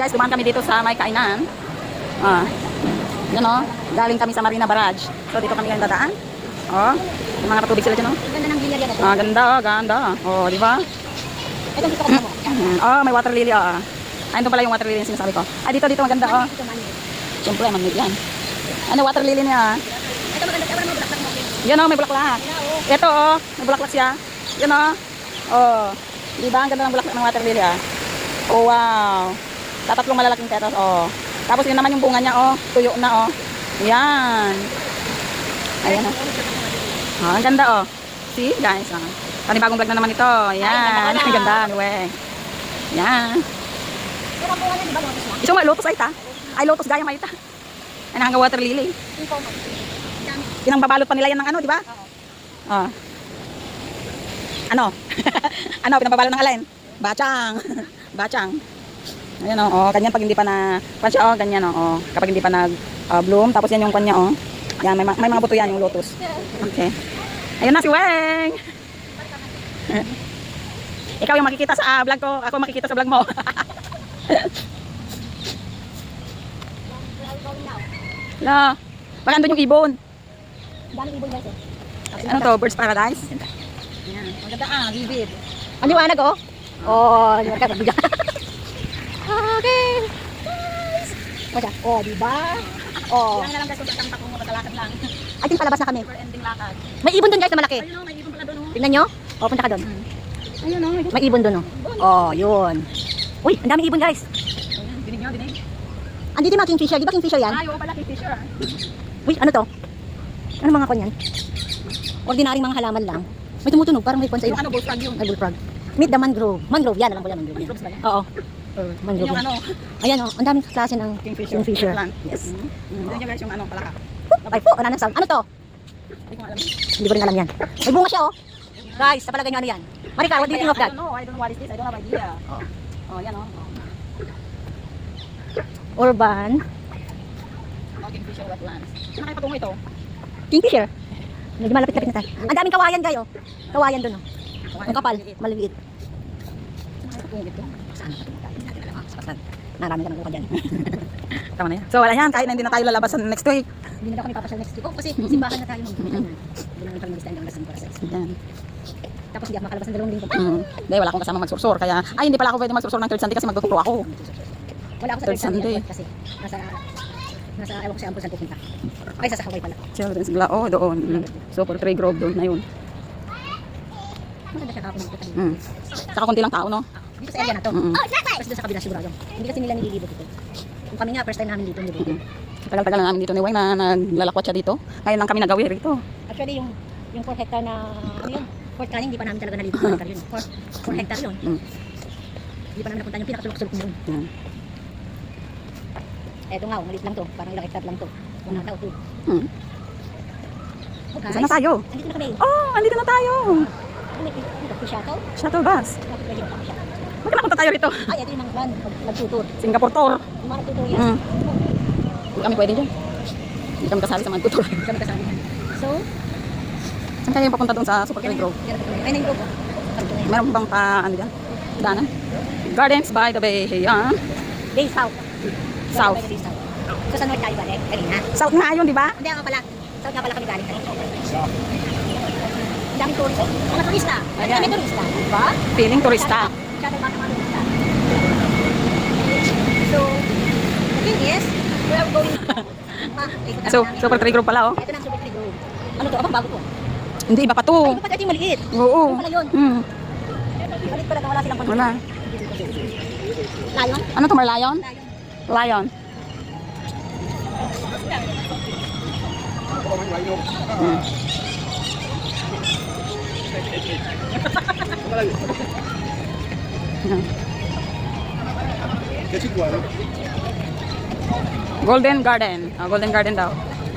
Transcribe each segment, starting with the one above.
guys, dumaan kami dito sa may kainan. Yan o. Galing kami sa Marina Barrage. So dito kami ngayon dadaan. Yung mga patubig sila dyan o. Ganda ng bilya yan. Ganda o, ganda. Di ba? Ito gusto ko mo. May water lily o. Ayun pala yung water lily yung sinasabi ko. Dito maganda o. Siyempre, manmid yan. Ano water lily niya? Ito maganda. Ito may bulaklak mo. Yan o, may bulaklak. Ito o, may bulaklak siya. Yan o. Di ba? Ang ganda ng bulaklak ng water lily wow. Tatlong malalaking petals Tapos yun naman yung bunga niya tuyo na Yan. Ayan ang ganda See guys panibagong vlog na naman ito. Yan. Ang ganda Yan. Pero ang bunga niya, di ba lotus na? Isang lotus ay ta. Ay lotus gaya may ta. Ay nahanga water lily. Pinangbabalot pa nila yan ng di ba? Ano? Pinangbabalot ng alin? Bachang. Ayan ganyan pag hindi pa na pansya ganyan kapag hindi pa nag bloom tapos yan yung kanya yan may mga buto yan yung lotus. Okay. Ayun na si Weng. Ikaw yung makikita sa vlog ko, ako makikita sa vlog mo. La, baka andun yung ibon. Daming ibon guys Ano to, Birds Paradise? Ayan, maganda vivid. Ang liwanag liwanag ka biga. Okay. Nice. Diba? Yan na lang guys kung saan patungo matalakad lang. I think palabas na kami. Never ending lakad. May ibon doon guys na malaki. Ayun may ibon pala doon Tingnan nyo. Punta ka doon. Ayun May ibon doon yun. Uy, ang daming ibon guys. Ayun, dinig. Andito yung mga kingfisher. Di ba kingfisher yan? Ay, oo pala kingfisher. Uy, ano to? Ano mga kanyan? Ordinaryong mga halaman lang. May tumutunog, parang may kwan sa iyo. Yung bullfrog yun. Ay, bullfrog. Meet the mangrove. Mangrove, yan. Alam ko yan, mangrove. Mangroves ba yan? Oo. Mangrove. Yung yan. Ayan ang daming klase ng kingfisher. Yes. Doon yung guys yung palaka. Ay po, wala nang sound. Ano to? Hindi ko alam. Hindi ko rin alam yan. May bunga siya Guys, sa palagay nyo ano yan? Marika, what do you think of that? I don't know what is this. I don't have idea. Yan Urban. Kingfisher wetlands. Saan kayo patungo ito? Kingfisher. Medyo malapit-lapit na tayo. Ang daming kawayan kayo. Kawayan doon Ang kapal, maliliit. Patungo ito. Saan patungo tayo? Hindi natin alam. Sapasan. Marami ka nang kuha dyan. Tama na yan. So wala yan, kahit na hindi na tayo lalabas sa next week. Hindi na daw kami papasyal next week. Kasi simbahan na tayo. Hindi namin pag mag-stand ang rasang para Yan. Tapos hindi ako makalabas ng 2 linggo. Dahil wala akong kasama magsursur. Kaya, hindi pala ako pwede magsursur ng third Sunday kasi magtuturo ako. Wala ako sa Third Sunday. Kasi nasa ewan ko sa Ampo saan pupunta. Ay, sa Hawaii pala. Children's Glao, doon. So, for Tree Grove doon na yun. Maganda siya kapag magpunta dito. Saka konti lang tao, no? Dito sa area na to. Tapos doon sa kabila sigurado. Hindi kasi nila nililibot ito. Kung kami nga, first time namin dito nililibot. Tagal-tagal na namin dito ni Weng na naglalakwat siya dito. Ngayon lang kami nagawi rito. Actually, yung 4 hectare na, ano yun? Fort Canning, hindi pa namin talaga nalibot. 4 hectare yun. 4 hectare yun. Hindi pa namin napunta yung pinakasulok-sulok doon. Eto nga, maliit lang to. Parang ilang hectare lang to. 1 hectare o 2. Saan na tayo? Andito na kami. Andito na tayo. Shuttle? Shuttle bus. Bakit napunta tayo rito? Ay, ito yung mga van. Nagtutur. Singapore tour. Yung mga nagtutur yan. Hindi kami pwede dyan. Hindi kami kasali sa mga tutor. Hindi kami kasali. So, saan kayo papunta doon sa Super Tree Grove? Ay, na yung grove. Meron bang dyan? Daanan? Gardens by the Bay. Yan. Bay South. South. So, sa north tayo ba? Kanina. South nga yun, di ba? Hindi ako pala. South nga pala kami galing kanina. Ang daming turista. Mga turista. Ang daming turista. Diba? Feeling turista. Masyadong mga turista. So, the thing is, we are going So, Super Tree Grove pala, Ito na ang Super Tree Grove. Ano to? Abang bago to. Hindi, iba pa to. Ay, iba pa ito yung maliit. Oo. Ano pala yun? Maliit pala na wala silang kontrol. Wala. Lion? Ano to, Merlion? Lion. Golden Garden. Golden Garden daw.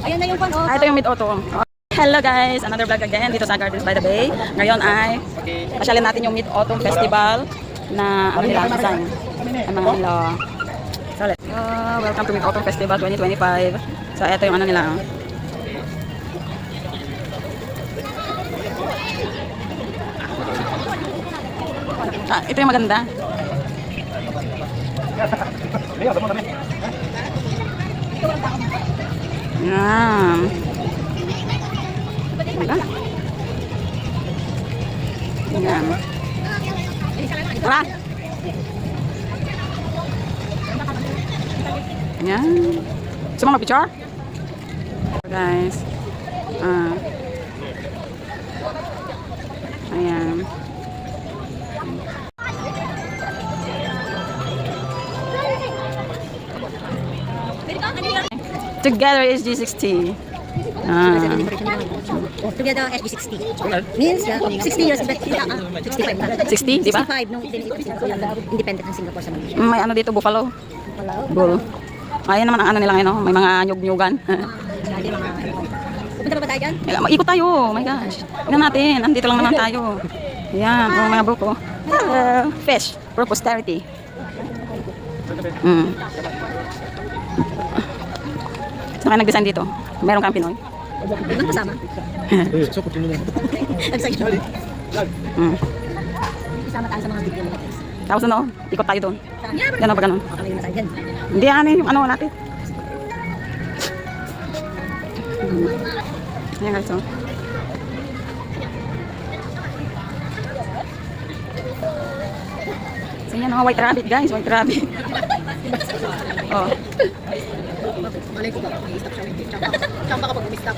Ayan na yung pan. Ito yung mid-autumn. Hello guys, another vlog again dito sa Gardens by the Bay. Ngayon ay pasyalin natin yung Mid-Autumn Festival na ang nila design. Ang mga nila. So, welcome to Mid-Autumn Festival 2025. So, ito yung ano nila. Ito yung maganda. Yan. Diba? Yan. Tara. Yan. Gusto mo mag-picture? Guys. Ayan. Together is G60. Together SG60. Means 60 years, 65 na. 60, di ba? 65 nung independent ng Singapore sa Malaysia. May ano dito, buffalo. Wala. Bull. Ayan naman ang ano nila ngayon, no? May mga nyug-nyugan. Pupunta ba tayo dyan? Ikot tayo. Oh my gosh. Tingnan natin. Andito lang naman tayo. Ayan, mga buko. Fish for posterity. Saan kayo nag-design dito? Meron kang Pinoy? Ibang kasama. Nagsaya. Kasama tayo sa mga video nila. Tapos ano, ikot tayo doon. Gano'n ba gano'n? Kami na tayo dyan. Hindi ano yung ano natin. Ayan guys, oh. So yan, oh, white rabbit guys, white rabbit. Oh. Malay ko ba? Mag-stop siya. Champa kapag mag-stop.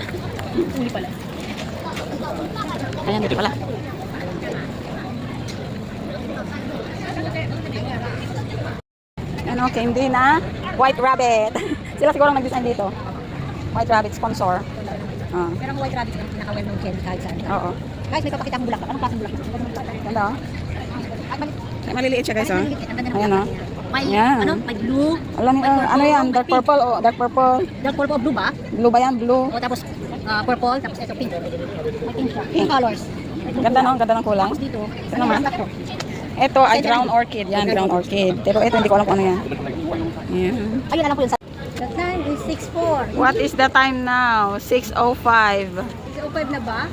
Uli pala. Ayan, dito pala. Ano, candy na white rabbit. Sila siguro ang nag-design dito. White rabbit sponsor. Pero ang white rabbit ang pinaka-well-known candy kahit saan. Oo. Guys, may papakita akong bulaklak. Anong klaseng bulaklak? Ganda, oh. At mali- Ay, maliliit siya guys, oh. Ang ganda ng Ayan, oh. May, Yan. ano, may blue. Alam niyo, ano yan? Dark purple, oh. Dark purple. Dark purple, blue ba? Blue ba yan? Blue. O tapos purple, tapos ito pink. May pink siya. Pink colors. Ganda, no? Ganda ng kulay. Tapos dito, Ito naman. black to. Ito ay ground orchid. Yan, ground orchid. Pero ito, hindi ko alam kung ano yan. Yan. Ayun, alam ko yun sa... The time is 6:04. What is the time now? 6:05. 6:05 na ba?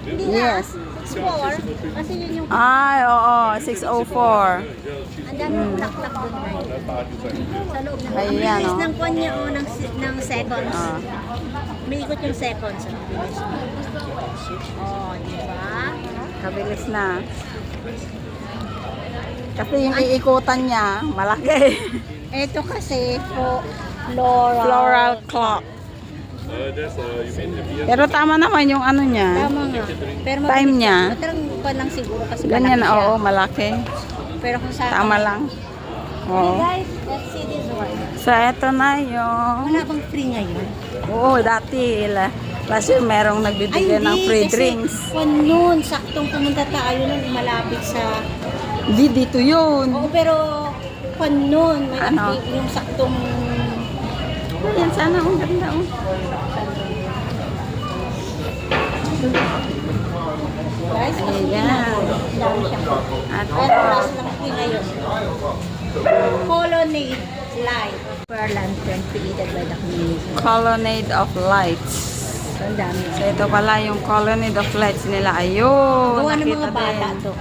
Hindi na. Yes. 6:04. Kasi yun yung... Ay, oo. 6:04. Ang dami yung bulaklak doon ngayon. Sa loob ng... Ayan, Ang bilis oh. ng kanya o ng seconds. Ah. May ikot yung seconds. Ang bilis. Oh, di ba? Kabilis na. Kasi yung iikutan niya, malaki. Ito kasi floral. Floral clock. Pero tama naman yung ano niya. Tama nga. Pero Time niya. Matarang pa lang siguro kasi Ganyan, malaki siya. oo, malaki. Pero kung sa... Tama lang. Hey Oo. guys, let's see this one. So, eto na yung... Wala bang free ngayon? Oo, dati. Last year, merong nagbibigay ng free drinks. Noon, saktong pumunta tayo nun, malapit sa... Di, dito yun. Oo, pero noon, may Ano? yung saktong... Yan, sana. Ang ganda, oh. Guys, Ayan. dami siya. At Pero wala silang free ngayon. Colonnade Light per lantern created by the community. Colonnade of Lights. Ang dami. So, ito pala yung Colonnade of Lights nila. Ayun. Gawa ng nakita mga bata din. to.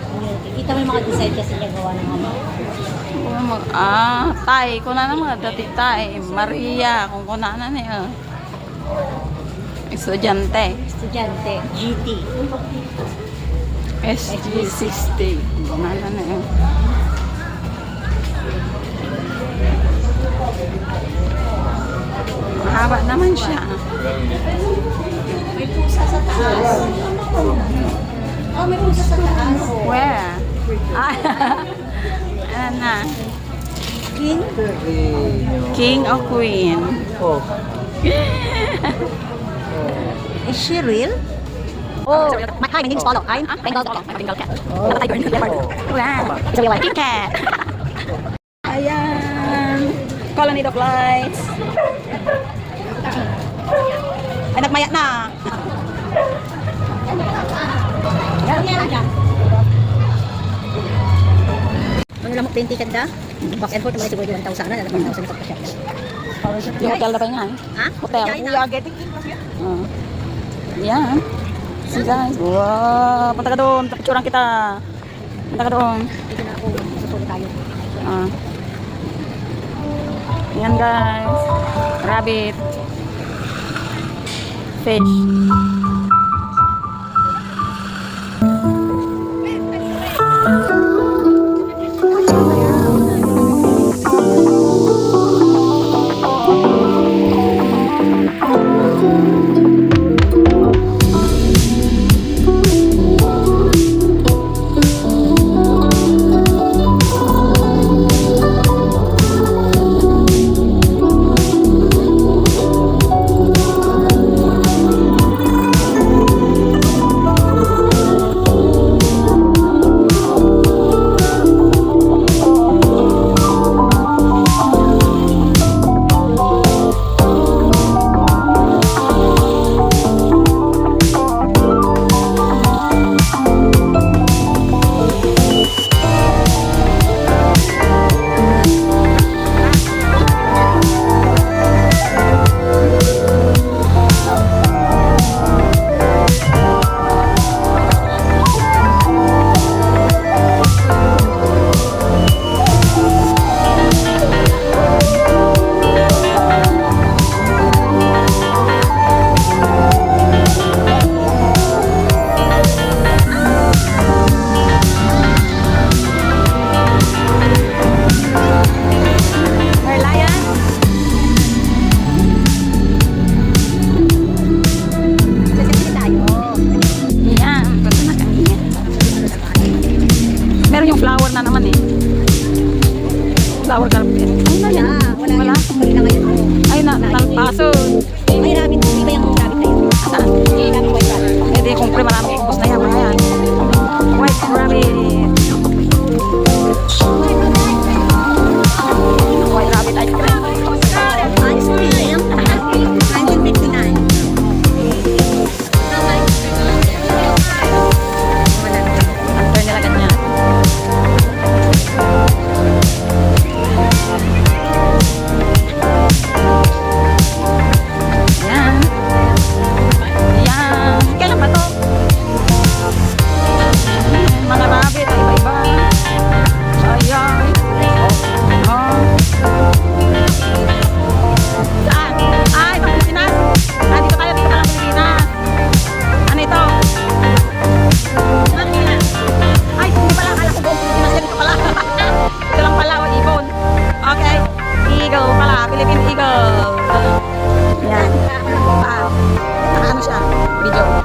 Kita mo yung mga design kasi niya gawa ng mga Tay. Kuna na mga dati tay. Maria. Kung kuna na niya. Estudyante. estudyante, GT. SG60. Gumana na yun. Mahaba naman siya. May pusa sa taas. Oh, may pusa sa taas. Where? Ah, ano na? King. King o Queen? Is she real? Oh, hi, my name is Polo. I'm Bengal dog. I'm a Bengal cat. Oh. I'm a tiger leopard. Wow. It's a real life. King cat. Ayan. Colonnade of Lights. Ay, nagmaya na. Yan lang dyan. Ano lang mo, 20 ka da? Back and forth, naman siguro yung 1,000 na. 1,000 sa pasya. Yung hotel na pa nga eh. Ha? Hotel. We are getting in. Yan. See guys. Wow. Punta ka doon. Picturean kita. Punta ka doon. Dito na ako. Susulit tayo. Ah. Yan guys. Rabbit. Fish. Merlion. Sasali tayo. Yan. Ganda na kanina. Meron yung flower na naman eh. Flower carpet. Ay, na yan. Wala. Wala. Wala ngayon. Ay, nalpason. May rabbit. Iba yung rabbit na yun. Saan? Rabbit white rabbit. Eh, di, kumpre maraming ubos na yan. Mga yan. White rabbit. White rabbit ice cream. Ice cream. 1959. Ang turn nila ganyan. Yan. Yan. Kailan ba to? Mga rabbit, ay iba-iba. Ayan. Oh. Saan? Ay, pang Pilipinas. Ah, dito tayo, dito pala Pilipinas. Ano ito? Ay, hindi pala. Akala ko buong Pilipinas yan. Ito pala. Ito lang pala, o ibon. Okay. Eagle pala. Philippine Eagle. Yan. Ano siya? Video.